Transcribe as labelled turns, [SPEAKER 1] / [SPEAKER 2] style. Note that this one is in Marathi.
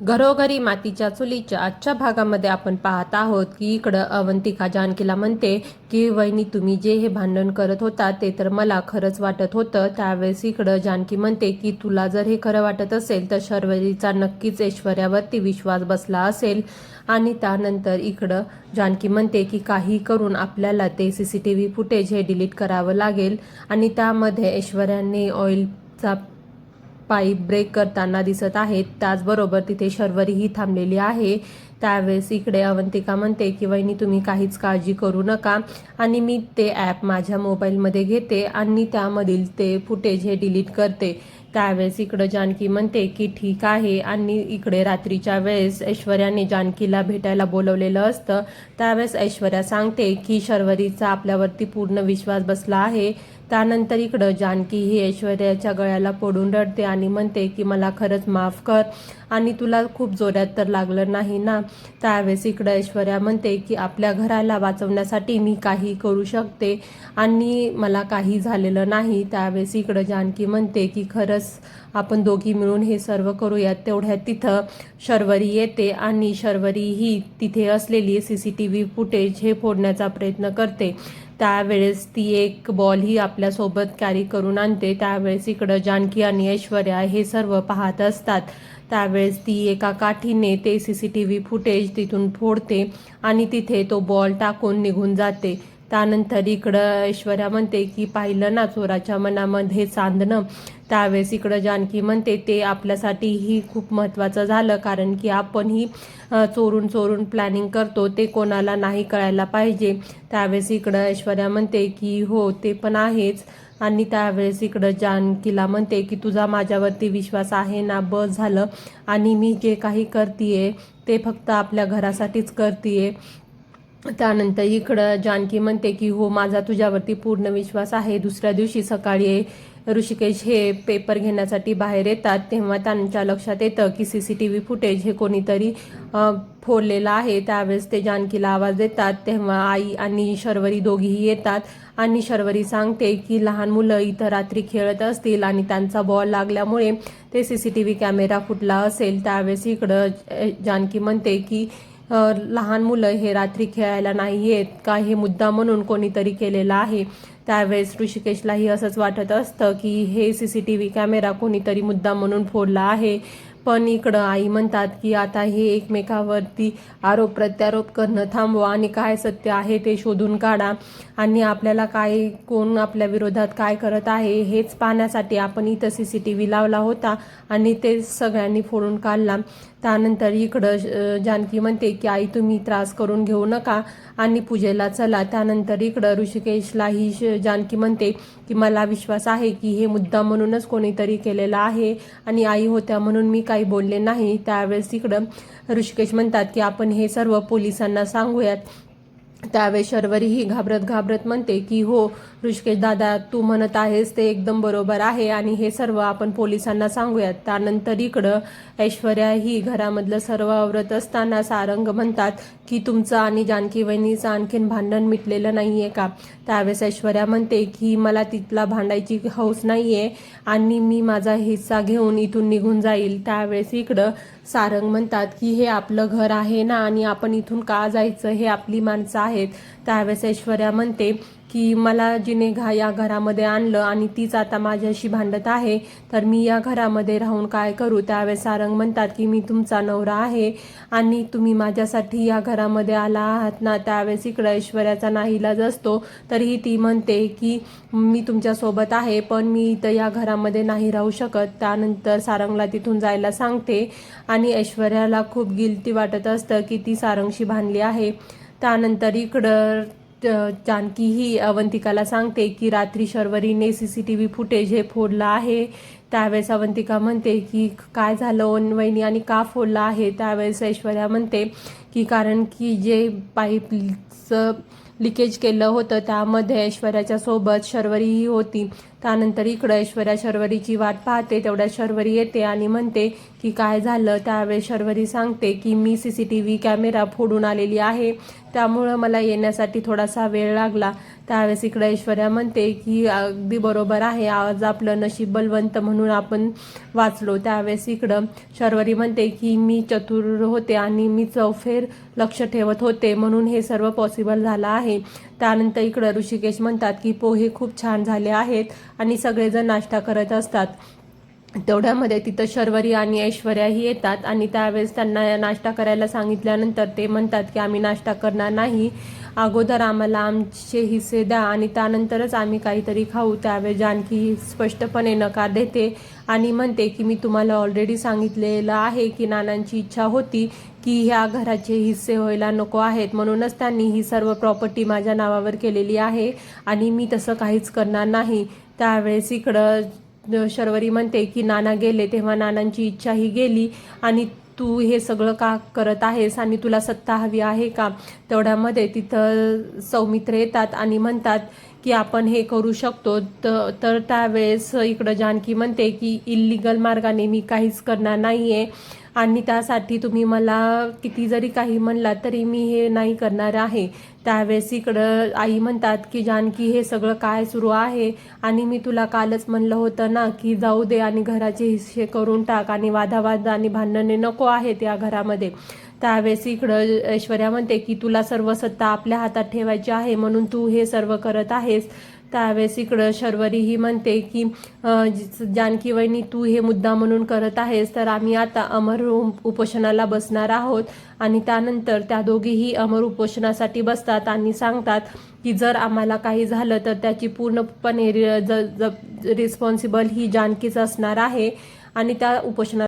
[SPEAKER 1] घरोघरी मातीच्या चुलीच्या आजच्या भागामध्ये आपण पाहत आहोत की इकडं अवंतिका जानकीला म्हणते की वहिनी तुम्ही जे हे भांडण करत होता ते तर मला खरंच वाटत होतं। त्यावेळेस इकडं जानकी म्हणते की तुला जर हे खरं वाटत असेल तर शर्वरीचा नक्कीच ऐश्वर्यावरती विश्वास बसला असेल। आणि त्यानंतर इकडं जानकी म्हणते की काही करून आपल्याला ते CCTV फुटेज हे डिलीट करावं लागेल आणि त्यामध्ये ऐश्वर्याने ऑइलचा पाईप ब्रेक करताना दिसत आहेत। त्याचबरोबर तिथे शर्वरीही थांबलेली आहे। त्यावेळेस इकडे अवंतिका म्हणते की वहिनी तुम्ही काहीच काळजी करू नका आणि मी ते ॲप माझ्या मोबाईलमध्ये घेते आणि त्यामधील ते फुटेज हे डिलीट करते। त्यावेळेस इकडं जानकी म्हणते की ठीक आहे आणि इकडे रात्रीच्या वेळेस ऐश्वर्याने जानकीला भेटायला बोलवलेलं असतं। त्यावेळेस ऐश्वर्या सांगते की शर्वरीचा आपल्यावरती पूर्ण विश्वास बसला आहे। त्यानंतर इकडं जानकी ही ऐश्वर्याच्या गळ्याला पडून रडते आणि म्हणते की मला खरंच माफ कर आणि तुला खूप जोरात तर लागलं नाही ना। त्यावेळेस इकडं ऐश्वर्या म्हणते की आपल्या घराला वाचवण्यासाठी मी काही करू शकते आणि मला काही झालेलं नाही। त्यावेळेस इकडं जानकी म्हणते की खरंच आपण दोघी मिळून हे सर्व करूयात। तेवढ्यात तिथं शर्वरी येते आणि शर्वरी ही तिथे असलेली CCTV फुटेज हे फोडण्याचा प्रयत्न करते। त्यावेळेस ती एक बॉल ही आपल्यासोबत कॅरी करून आणते। त्यावेळेस इकडं जानकी आणि ऐश्वर्या हे सर्व पाहत असतात। त्यावेळेस ती एका काठीने ते CCTV फुटेज तिथून फोडते आणि तिथे तो बॉल टाकून निघून जाते। त्यानंतर इकडं ऐश्वर्या म्हणते की पाहिलं ना चोराच्या मनामध्ये चांदणं। त्यावेळेस इकडं जानकी म्हणते ते आपल्यासाठीही खूप महत्त्वाचं झालं कारण की आपण ही चोरून चोरून प्लॅनिंग करतो ते कोणाला नाही कळायला पाहिजे। त्यावेळेस इकडं ऐश्वर्या म्हणते की हो ते पण आहेच आणि त्यावेळेस इकडं जानकीला म्हणते की तुझा माझ्यावरती विश्वास आहे ना, बस झालं आणि मी जे काही करतीये ते फक्त आपल्या घरासाठीच करतीये। त्यानंतर इकडं जानकी म्हणते की हो माझा तुझ्यावरती पूर्ण विश्वास आहे। दुसऱ्या दिवशी सकाळी ऋषिकेश हे पेपर घेण्यासाठी बाहेर येतात तेव्हा त्यांच्या लक्षात येतं की CCTV फुटेज हे कोणीतरी फोडलेलं आहे। त्यावेळेस ते जानकीला आवाज देतात तेव्हा आई आणि शर्वरी दोघीही येतात आणि शर्वरी सांगते की लहान मुलं इथं रात्री खेळत असतील आणि त्यांचा बॉल लागल्यामुळे ते CCTV कॅमेरा फुटला असेल। त्यावेळेस इकडं जानकी म्हणते की लहान मुलं हे रात्री खेळायला नाही येत का, हे मुद्दाम म्हणून कोणीतरी केलेलं आहे। त्यावेळेस ऋषिकेशलाही असंच वाटत असतं की हे CCTV कॅमेरा कोणीतरी मुद्दाम म्हणून फोडला आहे। पण इकडं आई म्हणतात की आता हे एकमेकावरती आरोप प्रत्यारोप करणं थांबवा आणि काय सत्य आहे ते शोधून काढा आणि आपल्याला काय कोण आपल्या विरोधात काय करत आहे हेच पाहण्यासाठी आपण इथं CCTV लावला होता आणि ते सगळ्यांनी फोडून काढला। त्यानंतर इकडं जानकी म्हणते की आई तुम्ही त्रास करून घेऊ नका आणि पूजेला चला। त्यानंतर इकडं ऋषिकेशलाही जानकी म्हणते की मला विश्वास आहे की हे मुद्दाम म्हणूनच कोणीतरी केलेलं आहे आणि आई होत्या म्हणून मी काही बोलले नाही। त्यावेळेस इकडं ऋषिकेश म्हणतात की आपण हे सर्व पोलिसांना सांगूयात। त्यावेळेस शर्वरीही घाबरत घाबरत म्हणते की हो ऋषिकेश दादा तू म्हणत आहेस ते एकदम बरोबर आहे आणि हे सर्व आपण पोलिसांना सांगूयात। त्यानंतर इकडं ऐश्वर्या ही घरामधलं सर्व आवरत असताना सारंग म्हणतात की तुमचं आणि जानकी वहिनीचं आणखीन भांडण मिटलेलं नाही आहे का। त्यावेळेस ऐश्वर्या म्हणते की मला तिथला भांडायची हौस नाही आहे आणि मी माझा हिस्सा घेऊन इथून निघून जाईल। त्यावेळेस इकडं सारंग म्हणतात की हे आपलं घर आहे ना आणि आपण इथून का जायचं, हे आपली माणसं आहेत। त्यावेळेस ऐश्वर्या म्हणते की मला जिने या घरामध्ये आणलं आणि तीच आता माझ्याशी भांडत आहे तर मी या घरामध्ये राहून काय करू। त्यावेळेस सारंग म्हणतात की मी तुमचा नवरा आहे आणि तुम्ही माझ्यासाठी या घरामध्ये आला आहात ना। त्यावेळेस इकडं ऐश्वर्याचा नाईलाज असतो तरीही ती म्हणते की मी तुमच्यासोबत आहे पण मी इथं या घरामध्ये नाही राहू शकत। त्यानंतर सारंगला तिथून जायला सांगते आणि ऐश्वर्याला खूप गिल्टी वाटत असतं की ती सारंगशी भांडली आहे। त्यानंतर इकडं जानकी ही अवंतिकाला सांगते की रात्री शर्वरीने CCTV फुटेज हे फोडलं आहे। त्यावेळेस अवंतिका म्हणते की काय झालं वहिनी आणि का फोडलं आहे। त्यावेळेस ऐश्वर्या म्हणते की कारण की जे पाईपचं लिकेज केलं होतं त्यामध्ये ऐश्वर्याच्या सोबत शर्वरीही होती. त्यानंतर इकडं ऐश्वर्या शर्वरीची वाट पाहते, तेवढ्यात शर्वरी येते आणि म्हणते की काय झालं. त्यावेळेस शर्वरी सांगते की मी CCTV कॅमेरा फोडून आलेली आहे, त्यामुळं मला येण्यासाठी थोडासा वेळ लागला. त्यावेळेस इकडं ऐश्वर्या म्हणते की अगदी बरोबर आहे, आज आपलं नशीब बलवंत म्हणून आपण वाचलो. त्यावेळेस इकडं शर्वरी म्हणते की मी चतुर होते आणि मी चौफेर लक्ष ठेवत होते म्हणून हे सर्व पॉसिबल झालं आहे. त्यानंतर इकडं ऋषिकेश म्हणतात की पोहे खूप छान झाले आहेत आणि सगळेजण नाश्ता करत असतात. तेवढ्यामध्ये तिथं शर्वरी आणि ऐश्वर्याही येतात आणि त्यावेळेस त्यांना नाश्ता करायला सांगितल्यानंतर ते म्हणतात की आम्ही नाश्ता करणार नाही, अगोदर आम्हाला आमचे हिस्से द्या आणि त्यानंतरच आम्ही काहीतरी खाऊ. त्यावेळेस जानकी स्पष्टपणे नकार देते आणि म्हणते की मी तुम्हाला ऑलरेडी सांगितलेलं आहे की नानांची इच्छा होती की ह्या घराचे हिस्से व्हायला नको आहेत, म्हणूनच त्यांनी ही सर्व प्रॉपर्टी माझ्या नावावर केलेली आहे आणि मी तसं काहीच करणार नाही. त्यावेळेस इकडं शर्वरी म्हणते की नाना गेले तेव्हा नानांची इच्छाही गेली आणि तू हे सगळं का करत आहेस आणि तुला सत्ता हवी आहे का. तेवढ्यामध्ये तिथं सौमित्र येतात आणि म्हणतात की आपण हे करू शकतो. तर त्यावेळेस इकडं जानकी म्हणते की इल्लीगल मार्गाने मी काहीच करणार नाही आहे आणि त्यासाठी तुम्ही मला किती जरी काही म्हणलात तरी मी हे नाही करणार आहे. त्यावेळेस इकडं आई म्हणतात की जानकी हे सगळं काय सुरू आहे आणि मी तुला कालच म्हणलं होतं ना की जाऊ दे आणि घराचे हिस्से करून टाक आणि वादावाद आणि भांडणे नको आहेत या घरामध्ये. त्यावेळेस इकडं ऐश्वर्या म्हणते की तुला सर्व सत्ता आपल्या हातात ठेवायची आहे म्हणून तू हे सर्व करत आहेस. त्यावेळेस इकडं शर्वरी ही म्हणते की जानकी वहिनी तू हे मुद्दा म्हणून करत आहेस तर आम्ही आता अमर उपोषणाला बसणार आहोत. आणि त्यानंतर त्या दोघीही अमर उपोषणासाठी बसतात आणि सांगतात की जर आम्हाला काही झालं तर त्याची पूर्णपणे रिस्पॉन्सिबल ही जानकीच असणार आहे आणि त्या उपोषणा